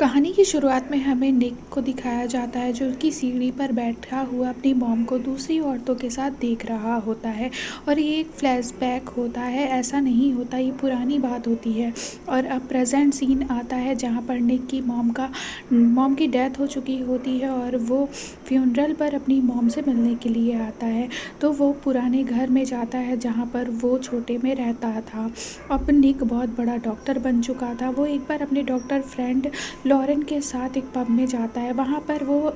कहानी की शुरुआत में हमें निक को दिखाया जाता है जो कि सीढ़ी पर बैठा हुआ अपनी मॉम को दूसरी औरतों के साथ देख रहा होता है। और ये एक फ्लैशबैक होता है, ऐसा नहीं होता, ये पुरानी बात होती है। और अब प्रेजेंट सीन आता है जहाँ पर निक की मॉम की डेथ हो चुकी होती है और वो फ्यूनरल पर अपनी मॉम से मिलने के लिए आता है। तो वो पुराने घर में जाता है जहाँ पर वो छोटे में रहता था। अब निक बहुत बड़ा डॉक्टर बन चुका था। वो एक बार अपने डॉक्टर फ्रेंड लॉरेन के साथ एक पब में जाता है। वहाँ पर वो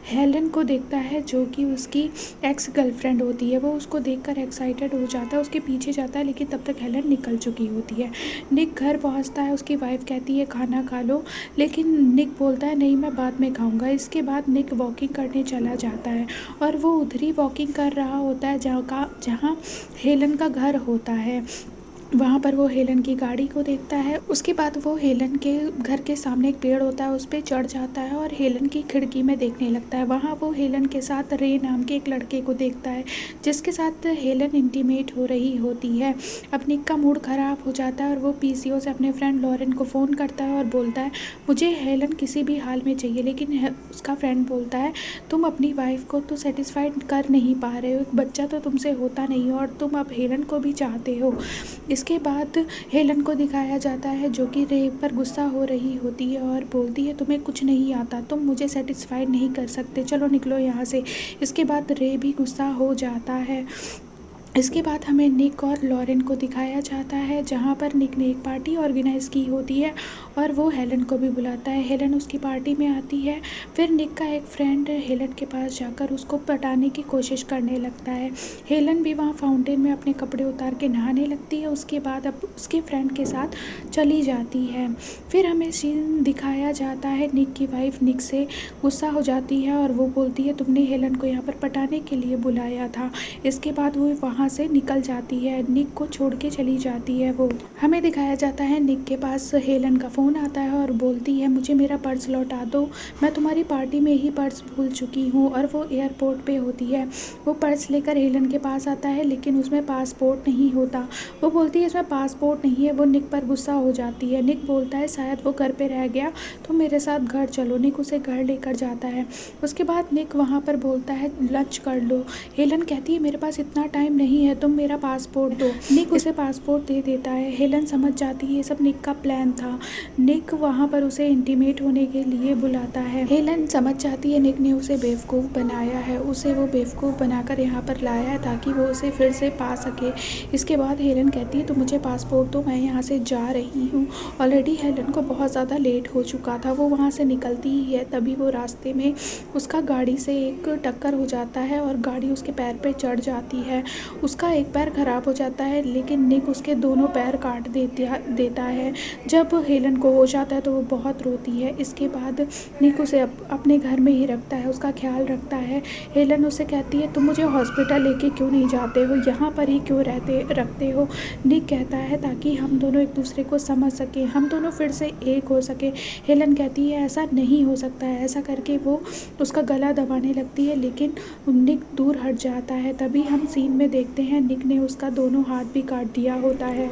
हेलन को देखता है जो कि उसकी एक्स गर्लफ्रेंड होती है। वो उसको देखकर एक्साइटेड हो जाता है, उसके पीछे जाता है, लेकिन तब तक हेलन निकल चुकी होती है। निक घर पहुँचता है, उसकी वाइफ कहती है खाना खा लो, लेकिन निक बोलता है नहीं, मैं बाद में खाऊंगा। इसके बाद निक वॉकिंग करने चला जाता है और वो उधर ही वॉकिंग कर रहा होता है जहाँ हेलन का घर होता है। वहाँ पर वो हेलन की गाड़ी को देखता है। उसके बाद वो हेलन के घर के सामने एक पेड़ होता है, उस पर चढ़ जाता है और हेलन की खिड़की में देखने लगता है। वहाँ वो हेलन के साथ रे नाम के एक लड़के को देखता है जिसके साथ हेलन इंटीमेट हो रही होती है। अब निक का मूड ख़राब हो जाता है और वो पीसीओ से अपने फ्रेंड लॉरेन को फ़ोन करता है और बोलता है मुझे हेलन किसी भी हाल में चाहिए। लेकिन उसका फ्रेंड बोलता है तुम अपनी वाइफ को तो सेटिस्फाइड कर नहीं पा रहे हो, एक बच्चा तो तुमसे होता नहीं और तुम अब हेलन को भी चाहते हो। इसके बाद हेलन को दिखाया जाता है जो कि रे पर गुस्सा हो रही होती है और बोलती है तुम्हें कुछ नहीं आता, तुम मुझे सेटिस्फाइड नहीं कर सकते, चलो निकलो यहाँ से। इसके बाद रे भी गुस्सा हो जाता है। इसके बाद हमें निक और लॉरेन को दिखाया जाता है जहाँ पर निक ने एक पार्टी ऑर्गेनाइज़ की होती है और वो हेलन को भी बुलाता है। हेलन उसकी पार्टी में आती है। फिर निक का एक फ्रेंड हेलन के पास जाकर उसको पटाने की कोशिश करने लगता है। हेलन भी वहाँ फाउंटेन में अपने कपड़े उतार के नहाने लगती है। उसके बाद अब उसके फ्रेंड के साथ चली जाती है। फिर हमें सीन दिखाया जाता है निक की वाइफ निक से गुस्सा हो जाती है और वो बोलती है तुमने हेलन को यहाँ पर पटाने के लिए बुलाया था। इसके बाद वो वहाँ से निकल जाती है, निक को छोड़ के चली जाती है। वो हमें दिखाया जाता है निक के पास हेलन का फ़ोन आता है और बोलती है मुझे मेरा पर्स लौटा दो, मैं तुम्हारी पार्टी में ही पर्स भूल चुकी हूँ। और वो एयरपोर्ट पे होती है। वो पर्स लेकर हेलन के पास आता है लेकिन उसमें पासपोर्ट नहीं होता। वो बोलती है इसमें पासपोर्ट नहीं है। वो निक पर गुस्सा हो जाती है। निक बोलता है शायद वो घर पे रह गया, तो मेरे साथ घर चलो। निक उसे घर लेकर जाता है। उसके बाद निक वहाँ पर बोलता है लंच कर लो। हेलन कहती है मेरे पास इतना टाइम नहीं है, तुम मेरा पासपोर्ट दो। निक उसे पासपोर्ट दे देता है। हेलन समझ जाती है ये सब निक का प्लान था। निक वहाँ पर उसे इंटीमेट होने के लिए बुलाता है। हेलन समझ जाती है निक ने उसे बेवकूफ़ बनाया है, उसे वो बेवकूफ़ बनाकर यहाँ पर लाया है ताकि वो उसे फिर से पा सके। इसके बाद हेलन कहती है तो मुझे पासपोर्ट दो, मैं यहाँ से जा रही हूँ। ऑलरेडी हेलन को बहुत ज़्यादा लेट हो चुका था। वो वहाँ से निकलती ही है, तभी वो रास्ते में उसका गाड़ी से एक टक्कर हो जाता है और गाड़ी उसके पैर पे चढ़ जाती है। उसका एक पैर ख़राब हो जाता है लेकिन निक उसके दोनों पैर काट देता है। जब हेलन को होश आता है तो वो बहुत रोती है। इसके बाद निक उसे अपने घर में ही रखता है, उसका ख्याल रखता है। हेलन उसे कहती है तुम मुझे हॉस्पिटल लेके क्यों नहीं जाते हो, यहाँ पर ही क्यों रखते हो। निक कहता है ताकि हम दोनों एक दूसरे को समझ सकें, हम दोनों फिर से एक हो सके। हेलन कहती है ऐसा नहीं हो सकता है। ऐसा करके वो उसका गला दबाने लगती है लेकिन निक दूर हट जाता है। तभी हम सीन में देखते हैं निक ने उसका दोनों हाथ भी काट दिया होता है।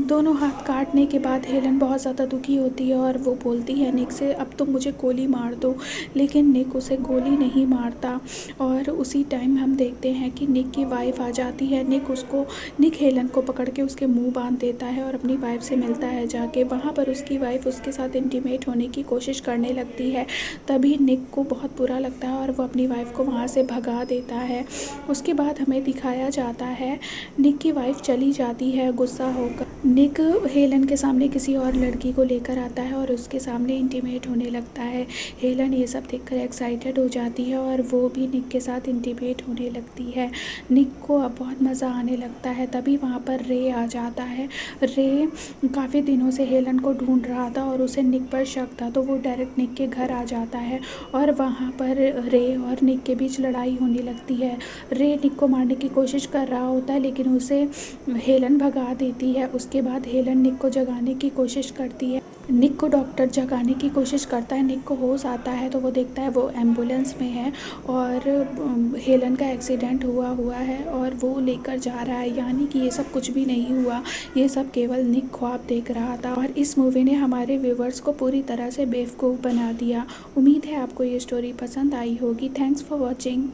दोनों हाथ काटने के बाद हेलन बहुत ज़्यादा दुखी होती है और वो बोलती है निक से अब तुम मुझे गोली मार दो। लेकिन निक उसे गोली नहीं मारता। और उसी टाइम हम देखते हैं कि निक की वाइफ आ जाती है। निक हेलन को पकड़ के उसके मुंह बांध देता है और अपनी वाइफ से मिलता है जाके। वहाँ पर उसकी वाइफ उसके साथ इंटीमेट होने की कोशिश करने लगती है। तभी निक को बहुत बुरा लगता है और वो अपनी वाइफ को वहाँ से भगा देता है। उसके बाद हमें दिखाया जाता है निक की वाइफ चली जाती है गुस्सा होकर। निक हेलन के सामने किसी और लड़की को लेकर आता है और उसके सामने इंटीमेट होने लगता है। हेलन ये सब देखकर एक्साइटेड हो जाती है और वो भी निक के साथ इंटीमेट होने लगती है। निक को अब बहुत मज़ा आने लगता है। तभी वहाँ पर रे आ जाता है। रे काफ़ी दिनों से हेलन को ढूंढ रहा था और उसे निक पर शक था, तो वो डायरेक्ट निक के घर आ जाता है और वहाँ पर रे और निक के बीच लड़ाई होने लगती है। रे निक को मारने की कोशिश कर रहा होता है लेकिन उसे हेलन भगा देती है। उसके बाद हेलन निक को जगाने की कोशिश करती है। निक को डॉक्टर जगाने की कोशिश करता है। निक को होश आता है तो वो देखता है वो एम्बुलेंस में है और हेलन का एक्सीडेंट हुआ हुआ है और वो लेकर जा रहा है, यानी कि ये सब कुछ भी नहीं हुआ, ये सब केवल निक ख्वाब देख रहा था। और इस मूवी ने हमारे व्यूवर्स को पूरी तरह से बेवकूफ़ बना दिया। उम्मीद है आपको ये स्टोरी पसंद आई होगी। Thanks for watching.